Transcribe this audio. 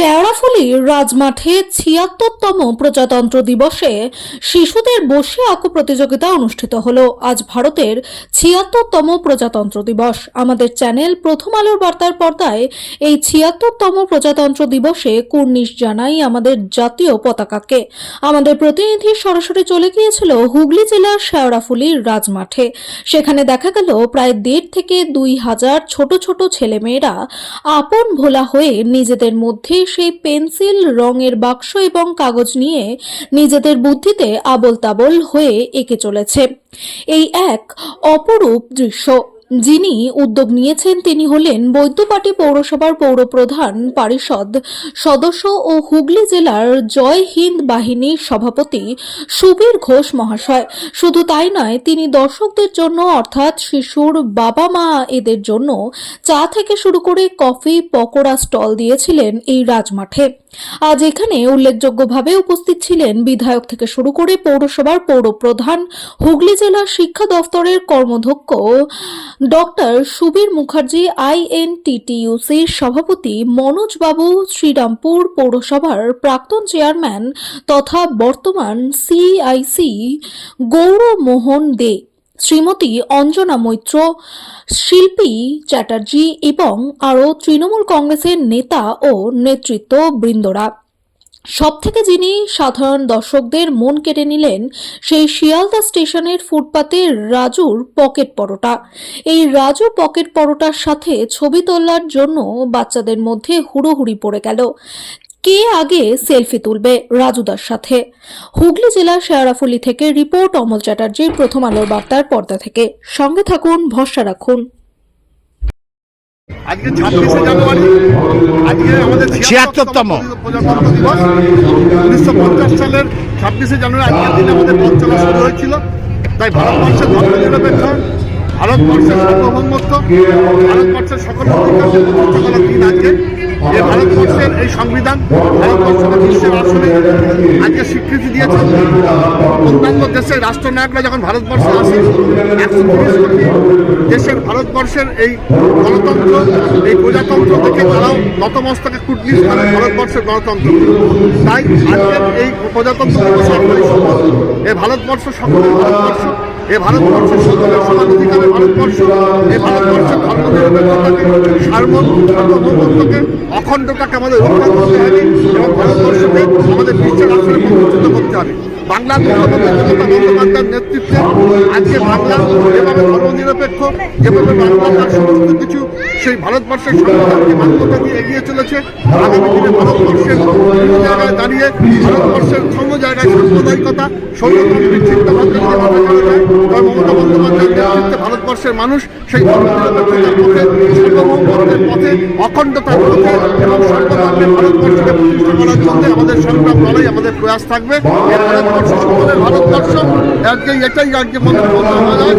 শেওড়াফুলির রাজমাঠে ৭৬তম প্রজাতন্ত্র দিবসে শিশুদের বসে আঁকো প্রতিযোগিতা অনুষ্ঠিত হলো। আজ ভারতের ৭৬তম প্রজাতন্ত্র দিবস। আমাদের চ্যানেল প্রথম আলোর বার্তার পর্দায় এই ৭৬তম প্রজাতন্ত্র দিবসে কুর্নিশ জানাই আমাদের জাতীয় পতাকাকে। আমাদের প্রতিনিধি সরাসরি চলে গিয়েছিল হুগলি জেলার শেওড়াফুলির রাজমাঠে। সেখানে দেখা গেল প্রায় ১.৫ থেকে ২ হাজার ছোট ছোট ছেলেমেয়েরা আপন ভোলা হয়ে নিজেদের মধ্যে সেই পেন্সিল, রঙের বাক্স এবং কাগজ নিয়ে নিজেদের বুদ্ধিতে আবোল তাবোল হয়ে এঁকে চলেছে। এই এক অপরূপ দৃশ্য। যিনি উদ্যোগ নিয়েছেন তিনি হলেন বৈদ্যবাটি পৌরসভার পৌরপ্রধান পরিষদ সদস্য ও হুগলি জেলার জয় হিন্দ বাহিনীর সভাপতি সুবীর ঘোষ মহাশয়। শুধু তাই নয়, তিনি দর্শকদের জন্য অর্থাৎ শিশুর বাবা মা এদের জন্য চা থেকে শুরু করে কফি, পকোড়া স্টল দিয়েছিলেন এই রাজমাঠে। আজ এখানে উল্লেখযোগ্যভাবে উপস্থিত ছিলেন বিধায়ক থেকে শুরু করে পৌরসভার পৌরপ্রধান, হুগলি জেলা শিক্ষা দফতরের কর্মাধ্যক্ষ ডক্টর সুবীর মুখার্জি, INTTUCর সভাপতি মনোজ বাবু, শ্রীরামপুর পৌরসভার প্রাক্তন চেয়ারম্যান তথা বর্তমান CIC গৌরমোহন দে, শ্রীমতী অঞ্জনা মৈত্র, শিল্পী চ্যাটার্জি এবং আরও তৃণমূল কংগ্রেসের নেতা ও নেতৃত্ব বৃন্দরা। সবথেকে যিনি সাধারণ দর্শকদের মন কেড়ে নিলেন সেই শিয়ালদা স্টেশনের ফুটপাতে রাজুর পকেট পরোটা। এই রাজু পকেট পরোটার সাথে ছবি তোলার জন্য বাচ্চাদের মধ্যে হুড়োহুড়ি পড়ে গেল। কে আগে সেলফি তুলবে রাজুদার সাথে? হুগলি জেলার শেওড়াফুলি থেকে রিপোর্ট অমল চ্যাটার্জির প্রথম আলোর বার্তার পর্দা থেকে। সঙ্গে থাকুন, ভরসা রাখুন। আজকে 26শে জানুয়ারি, আজকে আমাদের 76তম প্রজাতন্ত্র দিবস। 1950 সালের 26শে জানুয়ারি আজকের দিনে আমাদের পথ চলা শুরু হয়েছিল। তাই ভারতবর্ষের ধর্মনিরপেক্ষ, ভারতবর্ষের সার্বভৌমত্ব, ভারতবর্ষের সকল অধিকার প্রতিষ্ঠা করার দিন আজকে। এই ভারতবর্ষের এই সংবিধান ভারতবর্ষকে বিশ্বের আসলে আজকে স্বীকৃতি দিয়েছে। অন্যান্য দেশের রাষ্ট্রনায়করা যখন ভারতবর্ষে আসে, 130 কোটি দেশের ভারতবর্ষের এই গণতন্ত্র, এই প্রজাতন্ত্র দেখে তারাও নতমস্তকে কুটনিশ করে ভারতবর্ষের গণতন্ত্র। তাই আজকের এই প্রজাতন্ত্র দিবস সকলেই সফল। এই ভারতবর্ষ সকলের ভারতবর্ষ, এ ভারতবর্ষের সকলের সমান অধিকারের ভারতবর্ষ, এ ভারতবর্ষের ধর্মনিরপেক্ষতাকে, সার্বভৌমত্বকে, অখণ্ডতাকে আমাদের রক্ষা করতে হবে এবং ভারতবর্ষকে আমাদের বিশ্বের আসলে প্রতিষ্ঠিত করতে হবে। বাংলার মুখ্যমন্ত্রী মমতা বন্দ্যোপাধ্যায়ের নেতৃত্বে আজকে বাংলা যেভাবে ধর্মনিরপেক্ষ, যেভাবে বাংলা তার সমস্ত কিছু সেই ভারতবর্ষের সংবিধানকে মান্যতা দিয়ে এগিয়ে চলেছে, আগামী দিনে ভারতবর্ষের বিভিন্ন জায়গায় দাঁড়িয়ে ভারতবর্ষের সর্ব জায়গায় সাম্প্রদায়িকতা, সৌরতান্ত্রিক চিন্তাভাবনা করা যায়। তাই মমতা বন্দ্যোপাধ্যায়ের নেতৃত্বে ভারতবর্ষের মানুষ সেই ধর্মনিরপেক্ষতার পথে, সার্বভৌমত্বের পথে, অখণ্ডতার পথে এবং সর্বধর্মে ভারতবর্ষকে প্রতিষ্ঠা করার জন্য আমাদের সংগ্রাম লড়াই, আমাদের প্রয়াস থাকবে। এই ভারতবর্ষ সকলের ভারতবর্ষ, আজকে এটাই আজকে মনে করা যায়।